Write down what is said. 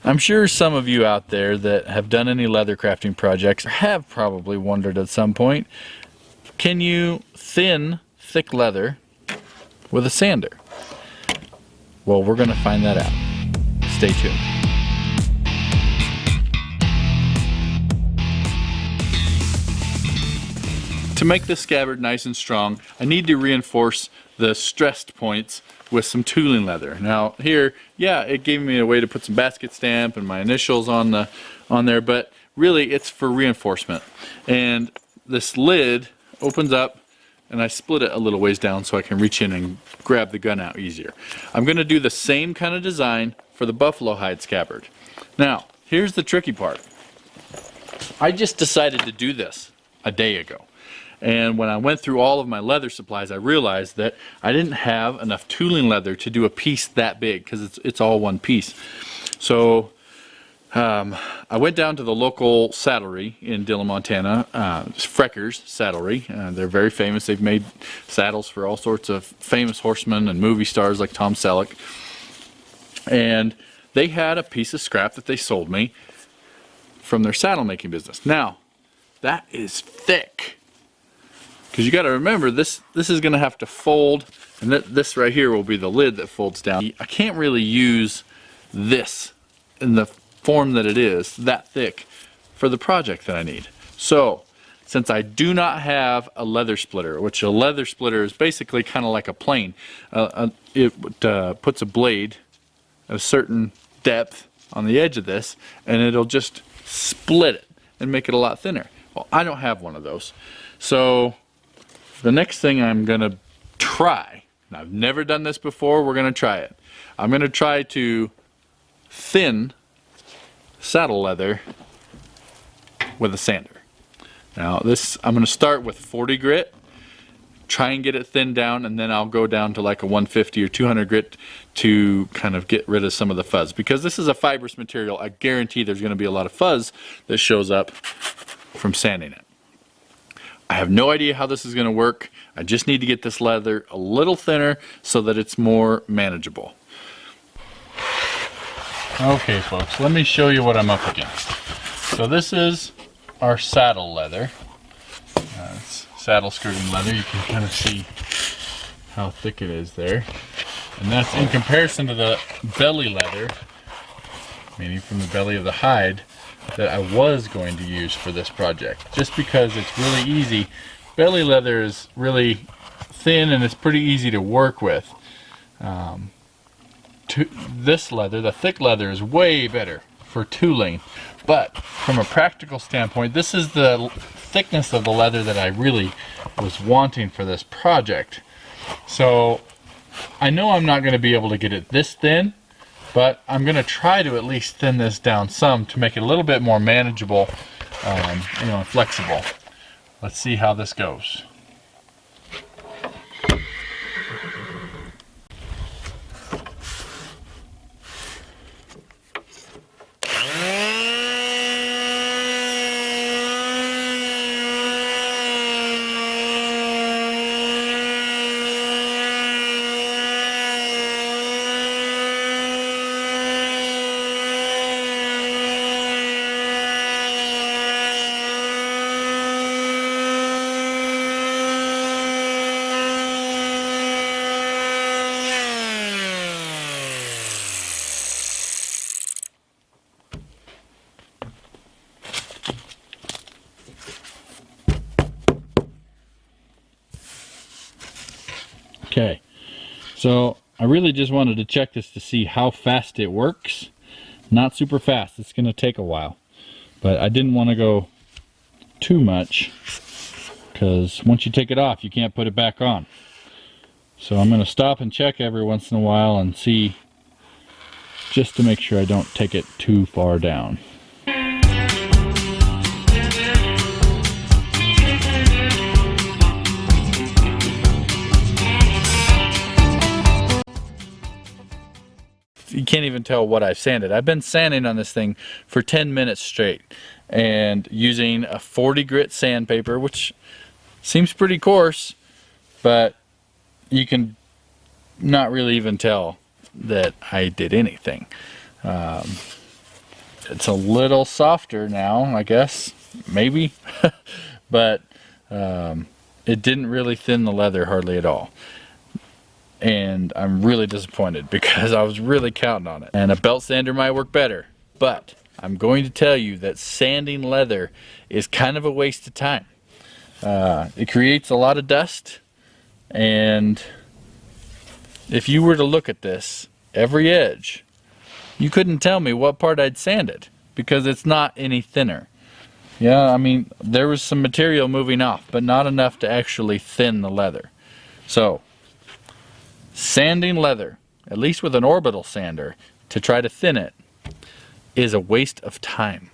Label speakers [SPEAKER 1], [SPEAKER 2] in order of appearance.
[SPEAKER 1] I'm sure some of you out there that have done any leather crafting projects have probably wondered at some point, can you thin thick leather with a sander? Well, we're going to find that out. Stay tuned. To make this scabbard nice and strong, I need to reinforce the stressed points with some tooling leather. Now here, yeah, it gave me a way to put some basket stamp and my initials on there, but really it's for reinforcement. And this lid opens up and I split it a little ways down so I can reach in and grab the gun out easier. I'm going to do the same kind of design for the buffalo hide scabbard. Now, here's the tricky part. I just decided to do this a day ago. And when I went through all of my leather supplies, I realized that I didn't have enough tooling leather to do a piece that big, because it's all one piece. So I went down to the local saddlery in Dillon, Montana, Frecker's Saddlery. They're very famous. They've made saddles for all sorts of famous horsemen and movie stars like Tom Selleck. And they had a piece of scrap that they sold me from their saddle making business. Now, that is thick. Because you got to remember, this is going to have to fold, and this right here will be the lid that folds down. I can't really use this in the form that it is, that thick, for the project that I need. So, since I do not have a leather splitter, which a leather splitter is basically kind of like a plane, it puts a blade at a certain depth on the edge of this, and it'll just split it and make it a lot thinner. Well, I don't have one of those. So the next thing I'm going to try, and I've never done this before, we're going to try it. I'm going to try to thin saddle leather with a sander. Now this, I'm going to start with 40 grit, try and get it thinned down, and then I'll go down to like a 150 or 200 grit to kind of get rid of some of the fuzz. Because this is a fibrous material, I guarantee there's going to be a lot of fuzz that shows up from sanding it. I have no idea how this is going to work. I just need to get this leather a little thinner so that it's more manageable. Okay folks, let me show you what I'm up against. So this is our saddle leather. It's saddle skirting leather. You can kind of see how thick it is there. And that's in comparison to the belly leather, meaning from the belly of the hide, that I was going to use for this project, just because it's really easy. Belly leather is really thin and it's pretty easy to work with. This leather, the thick leather, is way better for tooling, but from a practical standpoint, this is the thickness of the leather that I really was wanting for this project. So I know I'm not going to be able to get it this thin, but I'm going to try to at least thin this down some to make it a little bit more manageable, you know, and flexible. Let's see how this goes. Okay, so I really just wanted to check this to see how fast it works. Not super fast, it's going to take a while. But I didn't want to go too much, because once you take it off, you can't put it back on. So I'm going to stop and check every once in a while and see, just to make sure I don't take it too far down. You can't even tell what I've sanded. I've been sanding on this thing for 10 minutes straight and using a 40 grit sandpaper, which seems pretty coarse, but you can not really even tell that I did anything. It's a little softer now, I guess, maybe, but it didn't really thin the leather hardly at all. And I'm really disappointed because I was really counting on it. And a belt sander might work better, but I'm going to tell you that sanding leather is kind of a waste of time. It creates a lot of dust, and if you were to look at this, every edge, you couldn't tell me what part I'd sanded because it's not any thinner. Yeah, I mean, there was some material moving off, but not enough to actually thin the leather. So, sanding leather, at least with an orbital sander, to try to thin it, is a waste of time.